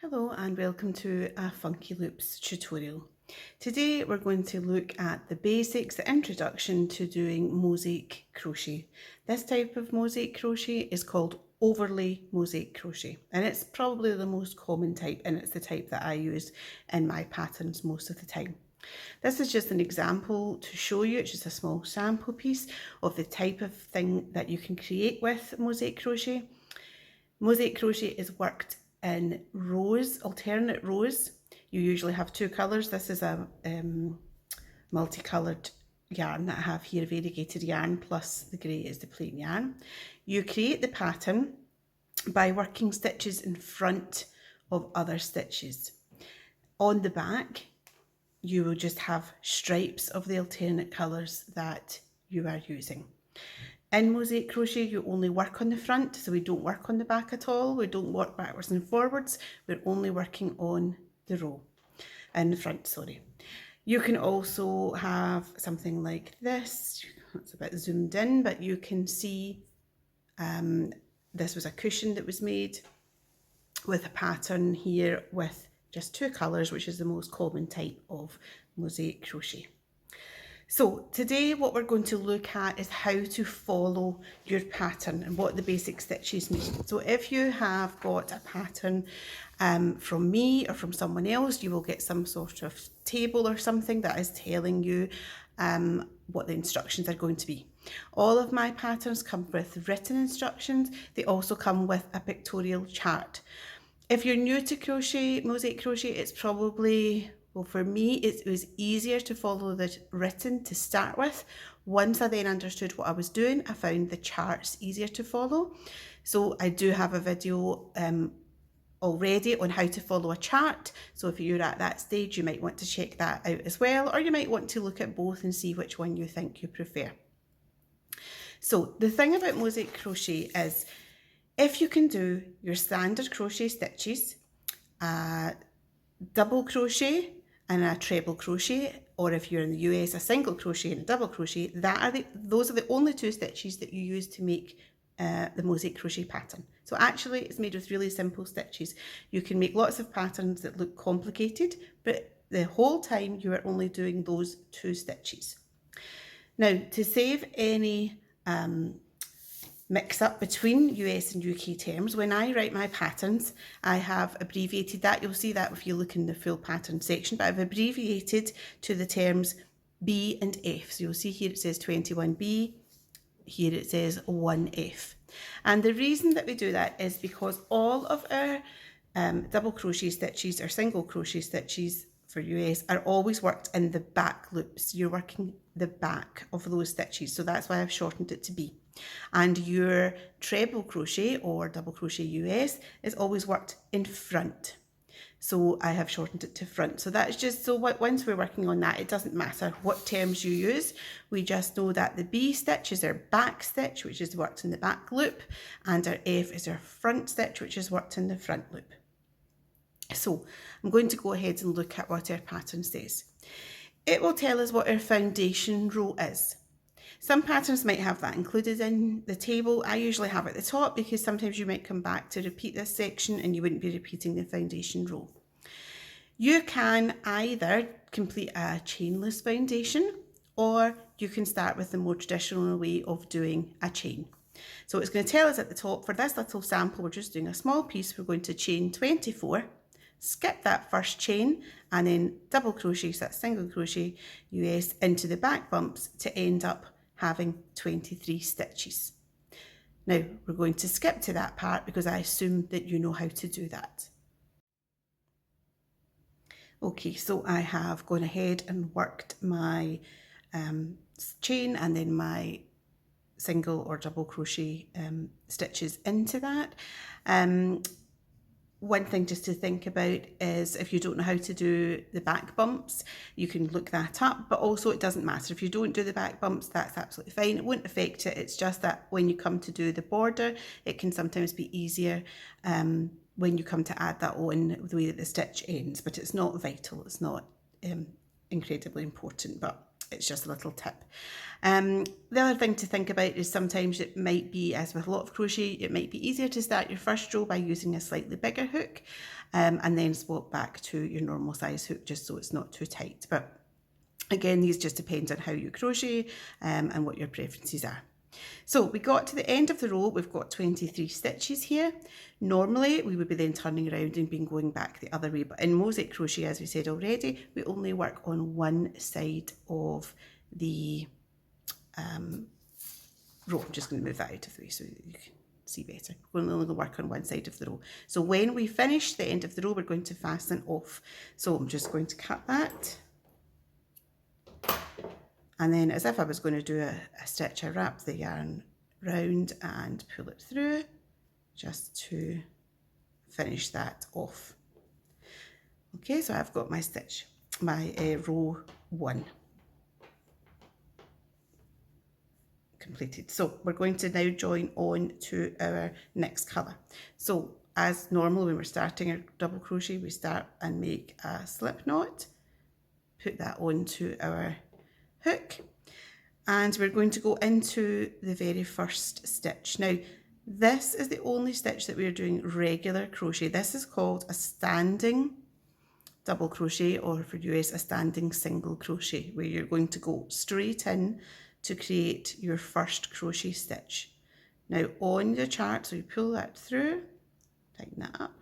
Hello and welcome to a Funky Loops tutorial. Today we're going to look at the basics, the introduction to doing mosaic crochet. This type of mosaic crochet is called Overlay Mosaic Crochet, and it's probably the most common type, and it's the type that I use in my patterns most of the time. This is just an example to show you. It's just a small sample piece of the type of thing that you can create with mosaic crochet. Mosaic crochet is worked in rows, alternate rows. You usually have two colours. This is a multicoloured yarn that I have here, variegated yarn, plus the grey is the plain yarn. You create the pattern by working stitches in front of other stitches. On the back, you will just have stripes of the alternate colours that you are using. In mosaic crochet, you only work on the front, so we don't work on the back at all. We don't work backwards and forwards. We're only working on the row, in the front, sorry. You can also have something like this. It's a bit zoomed in, but you can see this was a cushion that was made with a pattern here with just two colours, which is the most common type of mosaic crochet. So today what we're going to look at is how to follow your pattern and what the basic stitches mean. So if you have got a pattern from me or from someone else, you will get some sort of table or something that is telling you what the instructions are going to be. All of my patterns come with written instructions. They also come with a pictorial chart. If you're new to crochet, mosaic crochet, it's probably, well, for me, it was easier to follow the written to start with. Once I then understood what I was doing, I found the charts easier to follow. So I do have a video already on how to follow a chart. So if you're at that stage, you might want to check that out as well, or you might want to look at both and see which one you think you prefer. So the thing about mosaic crochet is, if you can do your standard crochet stitches, double crochet and a treble crochet, or if you're in the US, a single crochet and a double crochet, those are the only two stitches that you use to make the mosaic crochet pattern. So actually it's made with really simple stitches. You can make lots of patterns that look complicated, but the whole time you are only doing those two stitches. Now, to save any mix up between US and UK terms, when I write my patterns, I have abbreviated that. You'll see that if you look in the full pattern section, but I've abbreviated to the terms B and F. So you'll see here it says 21B, here it says 1F. And the reason that we do that is because all of our double crochet stitches or single crochet stitches for US are always worked in the back loops. You're working the back of those stitches, so that's why I've shortened it to B. And your treble crochet or double crochet US is always worked in front, so I have shortened it to front. So that's just so once we're working on that, it doesn't matter what terms you use. We just know that the B stitch is our back stitch, which is worked in the back loop, and our F is our front stitch, which is worked in the front loop. So I'm going to go ahead and look at what our pattern says. It will tell us what our foundation row is. Some patterns might have that included in the table. I usually have it at the top because sometimes you might come back to repeat this section and you wouldn't be repeating the foundation row. You can either complete a chainless foundation, or you can start with the more traditional way of doing a chain. So it's going to tell us at the top, for this little sample, we're just doing a small piece. We're going to chain 24, skip that first chain, and then double crochet, so that's single crochet US, into the back bumps to end up having 23 stitches. Now we're going to skip to that part because I assume that you know how to do that. Okay, so I have gone ahead and worked my chain and then my single or double crochet stitches into that. One thing just to think about is if you don't know how to do the back bumps, you can look that up, but also it doesn't matter. If you don't do the back bumps, that's absolutely fine. It won't affect it. It's just that when you come to do the border, it can sometimes be easier when you come to add that on the way that the stitch ends, but it's not vital. It's not incredibly important, but it's just a little tip. The other thing to think about is sometimes it might be, as with a lot of crochet, it might be easier to start your first row by using a slightly bigger hook, and then swap back to your normal size hook just so it's not too tight. But again, these just depend on how you crochet and what your preferences are. So we got to the end of the row, we've got 23 stitches here. Normally we would be then turning around and being going back the other way, but in mosaic crochet, as we said already, we only work on one side of the row. I'm just going to move that out of the way so you can see better. We're only going to work on one side of the row. So when we finish the end of the row, we're going to fasten off. So I'm just going to cut that. And then, as if I was going to do a stitch, I wrap the yarn round and pull it through just to finish that off. Okay, so I've got my stitch, my row 1 completed. So we're going to now join on to our next colour. So as normal, when we're starting our double crochet, we start and make a slip knot, put that onto our hook, and we're going to go into the very first stitch. Now this is the only stitch that we're doing regular crochet. This is called a standing double crochet, or for US a standing single crochet, where you're going to go straight in to create your first crochet stitch. Now on your chart, so you pull that through, tighten that up,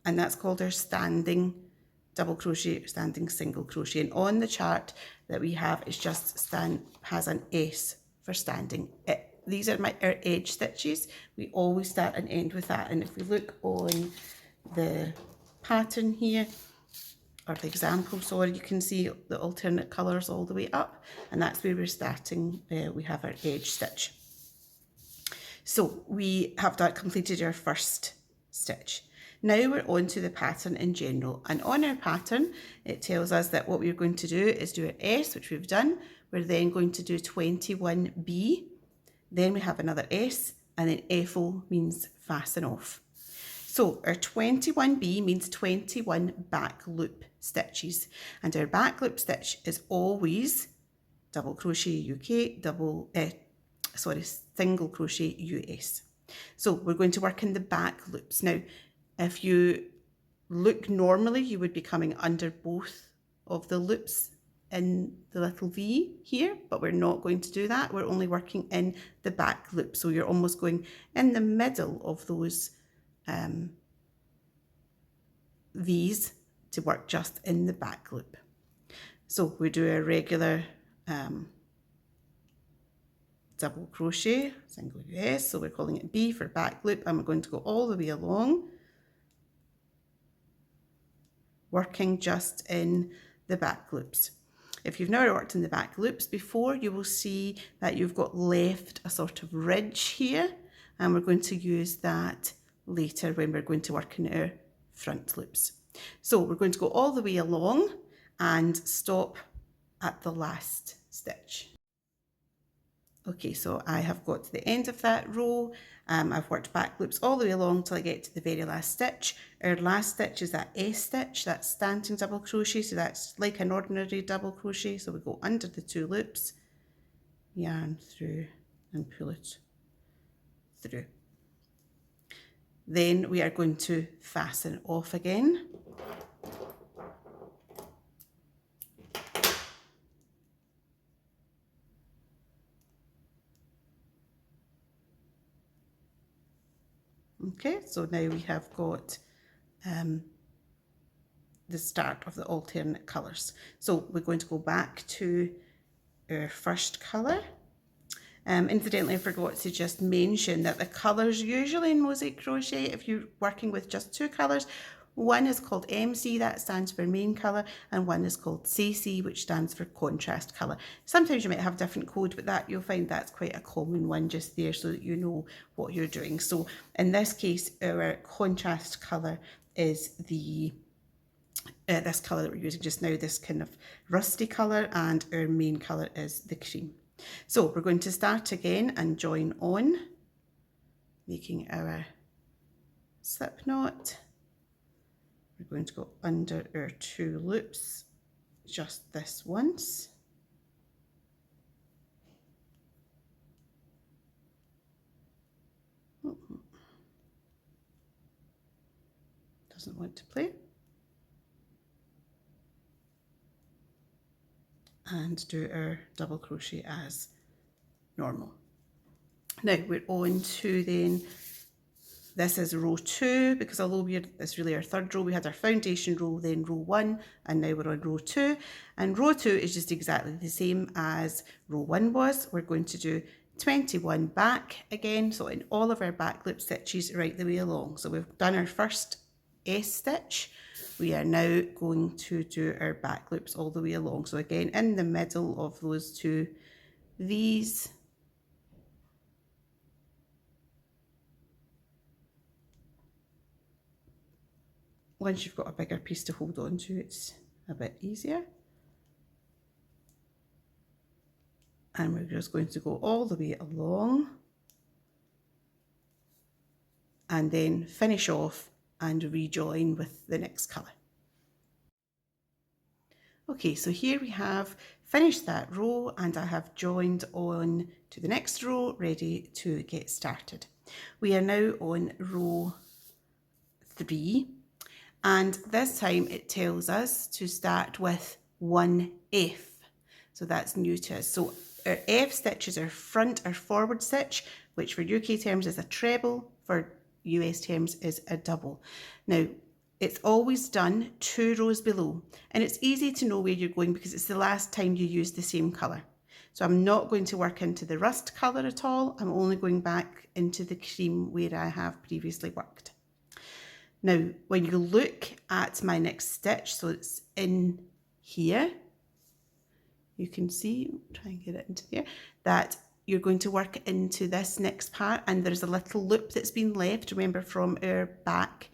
and that's called our standing double crochet, standing single crochet. And on the chart that we have, it's just has an S for standing. These are our edge stitches. We always start and end with that. And if we look on the pattern here, or the example, sorry, you can see the alternate colours all the way up, and that's where we're starting. We have our edge stitch. So we have completed our first stitch. Now we're on to the pattern in general, and on our pattern it tells us that what we're going to do is do an S, which we've done. We're then going to do 21B, then we have another S, and then FO means fasten off. So our 21B means 21 back loop stitches, and our back loop stitch is always double crochet UK, single crochet US. So we're going to work in the back loops. Now if you look normally, you would be coming under both of the loops in the little V here, but we're not going to do that. We're only working in the back loop. So you're almost going in the middle of those V's to work just in the back loop. So we do a regular double crochet, single US, so we're calling it B for back loop, and we're going to go all the way along, working just in the back loops. If you've never worked in the back loops before, you will see that you've got left a sort of ridge here, and we're going to use that later when we're going to work in our front loops. So we're going to go all the way along and stop at the last stitch. Okay, so I have got to the end of that row. I've worked back loops all the way along till I get to the very last stitch. Our last stitch is that S stitch, that standing double crochet, so that's like an ordinary double crochet. So we go under the 2 loops, yarn through and pull it through. Then we are going to fasten off again. Okay, so now we have got the start of the alternate colours. So we're going to go back to our first colour. Incidentally, I forgot to just mention that the colours usually in mosaic crochet, if you're working with just 2 colours, one is called MC, that stands for main colour, and one is called CC, which stands for contrast colour. Sometimes you might have different code, but that you'll find that's quite a common one just there so that you know what you're doing. So in this case, our contrast colour is the this colour that we're using just now, this kind of rusty colour, and our main colour is the cream. So we're going to start again and join on, making our slip knot. We're going to go under our 2 loops just this once. Doesn't want to play. And do our double crochet as normal. Now we're on to then, this is row 2, because although it's really our third row, we had our foundation row, then row 1, and now we're on row 2. And row 2 is just exactly the same as row 1 was. We're going to do 21 back again, so in all of our back loop stitches right the way along. So we've done our first S stitch. We are now going to do our back loops all the way along. So again, in the middle of those two V's, once you've got a bigger piece to hold on to, it's a bit easier. And we're just going to go all the way along and then finish off and rejoin with the next colour. Okay, so here we have finished that row and I have joined on to the next row, ready to get started. We are now on row 3, and this time it tells us to start with 1 F. So that's new to us. So our F stitch is our front or forward stitch, which for UK terms is a treble, for US terms is a double. Now, it's always done 2 rows below, and it's easy to know where you're going because it's the last time you use the same colour. So I'm not going to work into the rust colour at all. I'm only going back into the cream where I have previously worked. Now, when you look at my next stitch, so it's in here, you can see, try and get it into there, that you're going to work into this next part, and there's a little loop that's been left, remember, from our back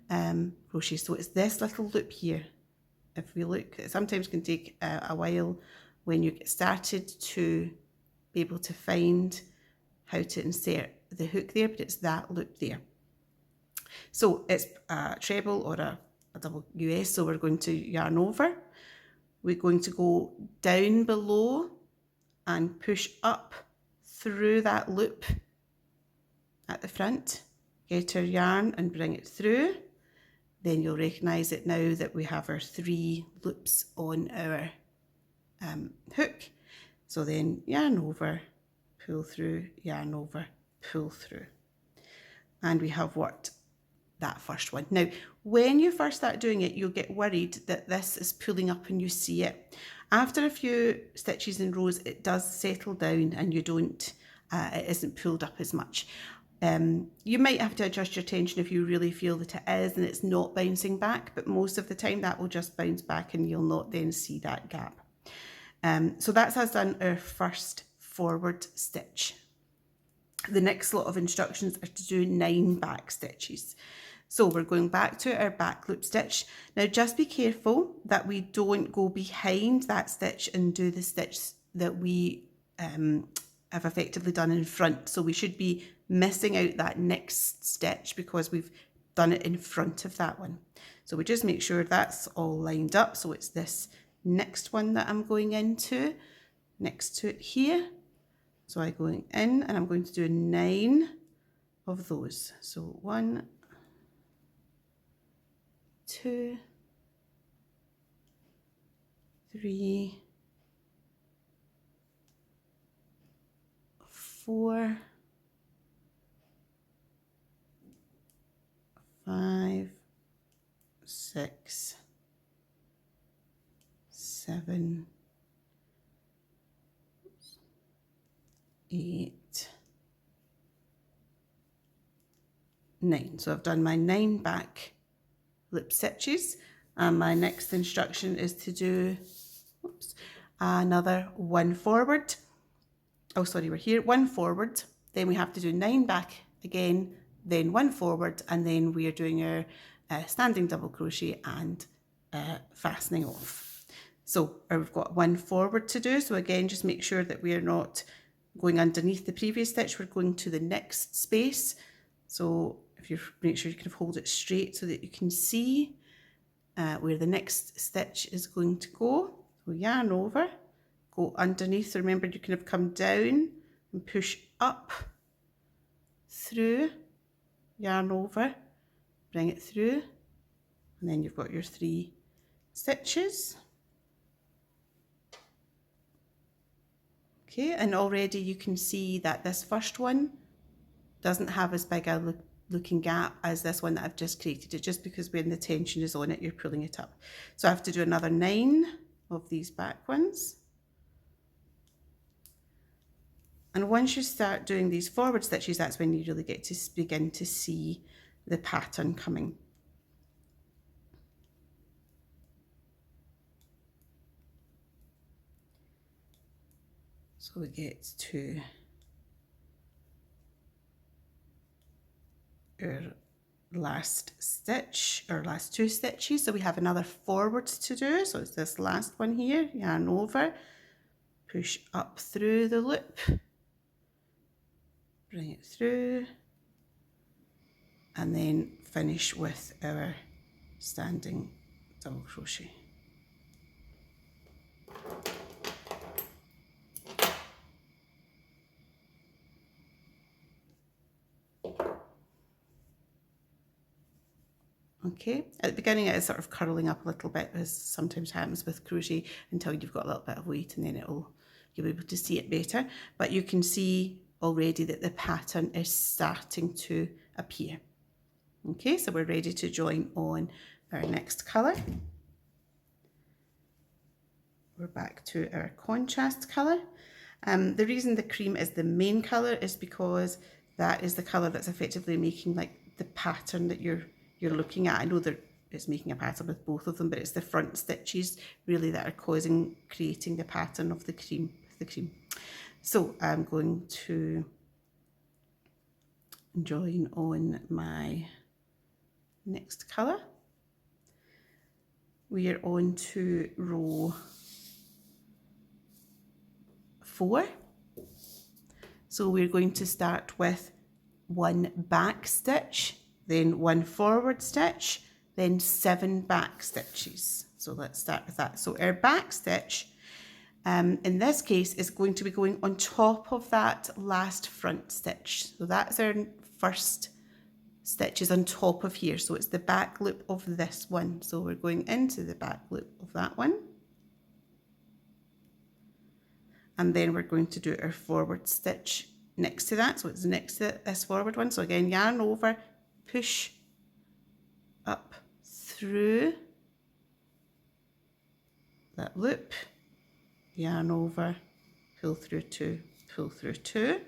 crochet. So it's this little loop here. If we look, it sometimes can take a while when you get started to be able to find how to insert the hook there, but it's that loop there. So it's a treble or a double US, so we're going to yarn over. We're going to go down below and push up through that loop at the front, get our yarn and bring it through. Then you'll recognise it now that we have our 3 loops on our hook. So then yarn over, pull through, yarn over, pull through. And we have worked that first one. Now, when you first start doing it, you'll get worried that this is pulling up and you see it. After a few stitches in rows, it does settle down and you don't, it isn't pulled up as much. You might have to adjust your tension if you really feel that it is and it's not bouncing back, but most of the time that will just bounce back and you'll not then see that gap. So that's us done our first forward stitch. The next lot of instructions are to do 9 back stitches. So we're going back to our back loop stitch. Now just be careful that we don't go behind that stitch and do the stitch that we have effectively done in front. So we should be missing out that next stitch because we've done it in front of that one. So we just make sure that's all lined up. So it's this next one that I'm going into next to it here. So I'm going in and I'm going to do 9 of those. So 1, 2, 3, 4, 5, 6, 7, 8, 9. So I've done my 9 back loop stitches, and my next instruction is to do another 1 forward. Oh, sorry, we're here, 1 forward, then we have to do 9 back again, then 1 forward, and then we are doing our standing double crochet and fastening off. So we've got 1 forward to do. So again, just make sure that we are not going underneath the previous stitch, we're going to the next space. So if you make sure you kind of hold it straight so that you can see where the next stitch is going to go. So yarn over, go underneath. Remember, you can have come down and push up through, yarn over, bring it through, and then you've got your 3 stitches. Okay, and already you can see that this first one doesn't have as big a looking gap as this one that I've just created. It's just because when the tension is on it, you're pulling it up. So I have to do another 9 of these back ones. And once you start doing these forward stitches, that's when you really get to begin to see the pattern coming. So we get to our last stitch, or last 2 stitches. So we have another forwards to do. So it's this last one here, yarn over, push up through the loop, bring it through, and then finish with our standing double crochet. Okay, at the beginning it is sort of curling up a little bit, as sometimes happens with crochet, until you've got a little bit of weight, and then you'll be able to see it better. But you can see already that the pattern is starting to appear. Okay, so we're ready to join on our next colour. We're back to our contrast colour. The reason the cream is the main colour is because that is the colour that's effectively making like the pattern that you're looking at. I know that it's making a pattern with both of them, but it's the front stitches really that are creating the pattern of the cream. So I'm going to join on my next colour. We are on to row 4. So we're going to start with 1 back stitch, then 1 forward stitch, then 7 back stitches. So let's start with that. So our back stitch in this case is going to be going on top of that last front stitch. So that's our first stitch is on top of here. So it's the back loop of this one. So we're going into the back loop of that one. And then we're going to do our forward stitch next to that. So it's next to this forward one. So again, yarn over, push up through that loop, yarn over, pull through 2, pull through 2.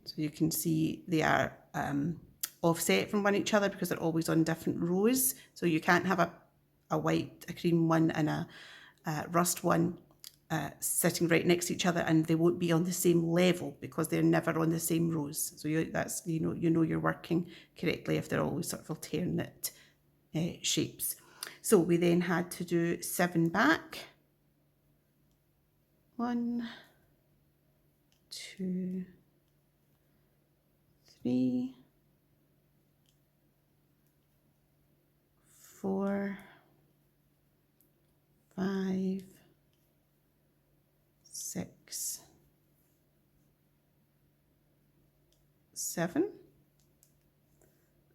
So you can see they are offset from one each other because they're always on different rows. So you can't have a white, a cream one and a rust one sitting right next to each other, and they won't be on the same level because they're never on the same rows. So you know you're working correctly if they're always sort of alternate shapes. So we then had to do 7 back. 1, 2, 3, 4, 5, 6, 7,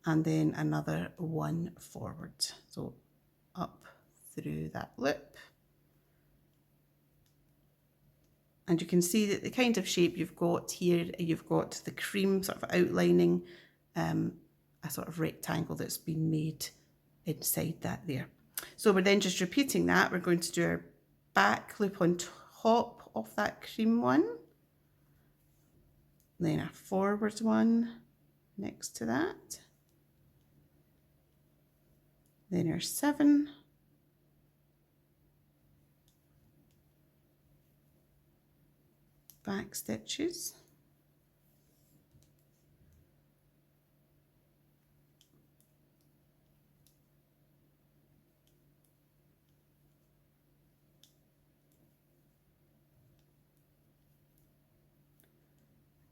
and then another 1 forward. So up through that loop. And you can see that the kind of shape you've got here, you've got the cream sort of outlining a sort of rectangle that's been made inside that there. So we're then just repeating that. We're going to do our back loop on top of that cream one, then a forward one next to that, then our 7, back stitches,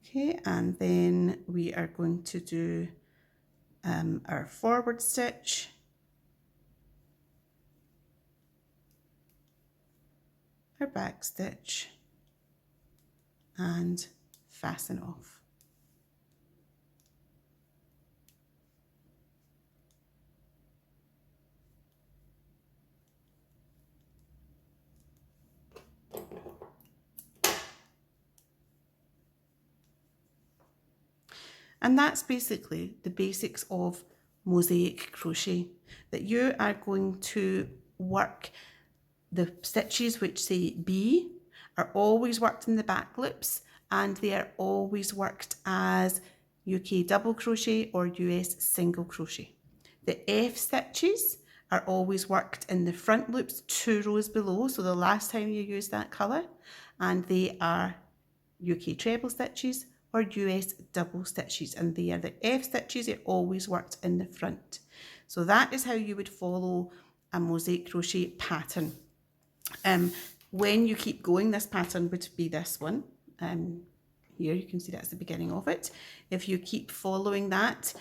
okay, and then we are going to do our forward stitch, our back stitch and fasten off. And that's basically the basics of mosaic crochet, that you are going to work the stitches which say B are always worked in the back loops, and they are always worked as UK double crochet or US single crochet. The F stitches are always worked in the front loops 2 rows below, so the last time you use that colour, and they are UK treble stitches or US double stitches, and they are the F stitches are always worked in the front. So that is how you would follow a mosaic crochet pattern. When you keep going, this pattern would be this one. Here you can see that's the beginning of it. If you keep following that,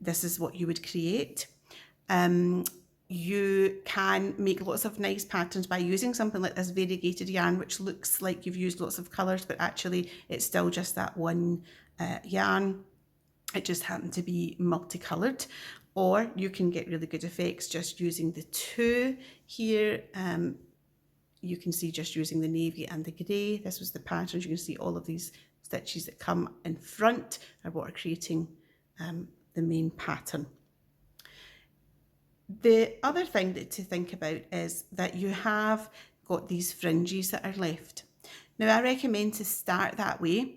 this is what you would create. You can make lots of nice patterns by using something like this variegated yarn, which looks like you've used lots of colours, but actually it's still just that one yarn. It just happened to be multicoloured. Or you can get really good effects just using the two here. You can see just using the navy and the grey. This was the patterns. You can see all of these stitches that come in front are what are creating the main pattern. The other thing to think about is that you have got these fringes that are left. Now I recommend to start that way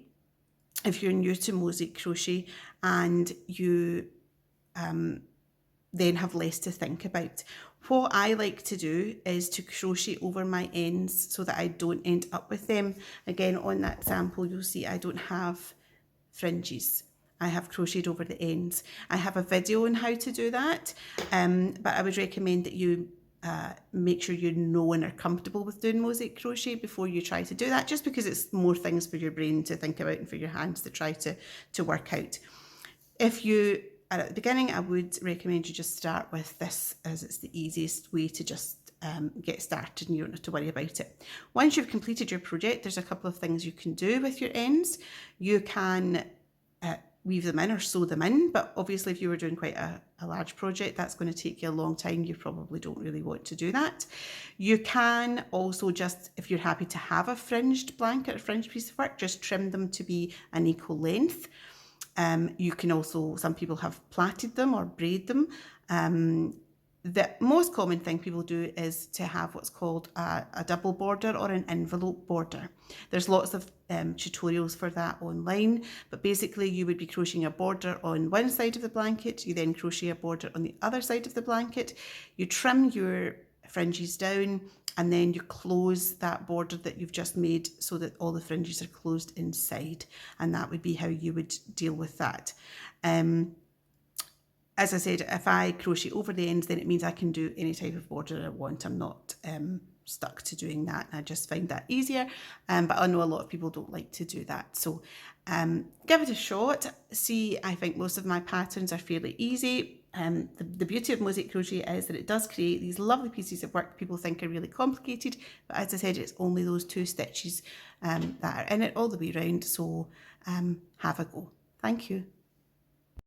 if you're new to mosaic crochet and you then have less to think about. What I like to do is to crochet over my ends so that I don't end up with them. Again, on that sample you'll see I don't have fringes. I have crocheted over the ends. I have a video on how to do that, but I would recommend that you make sure you know and are comfortable with doing mosaic crochet before you try to do that, just because it's more things for your brain to think about and for your hands to try to work out. If you are at the beginning, I would recommend you just start with this, as it's the easiest way to just get started and you don't have to worry about it. Once you've completed your project, there's a couple of things you can do with your ends. You can weave them in or sew them in, but obviously if you were doing quite a large project, that's going to take you a long time. You probably don't really want to do that. You can also just, if you're happy to have a fringed blanket, a fringed piece of work, just trim them to be an equal length. You can also, some people have plaited them or braid them. The most common thing people do is to have what's called a double border or an envelope border. There's lots of tutorials for that online, but basically you would be crocheting a border on one side of the blanket, you then crochet a border on the other side of the blanket, you trim your fringes down, and then you close that border that you've just made so that all the fringes are closed inside, and that would be how you would deal with that. As I said, if I crochet over the ends, then it means I can do any type of border I want. I'm not stuck to doing that. I just find that easier, but I know a lot of people don't like to do that. So give it a shot. See, I think most of my patterns are fairly easy. The beauty of mosaic crochet is that it does create these lovely pieces of work people think are really complicated, but as I said, it's only those 2 stitches that are in it all the way around. So have a go. Thank you.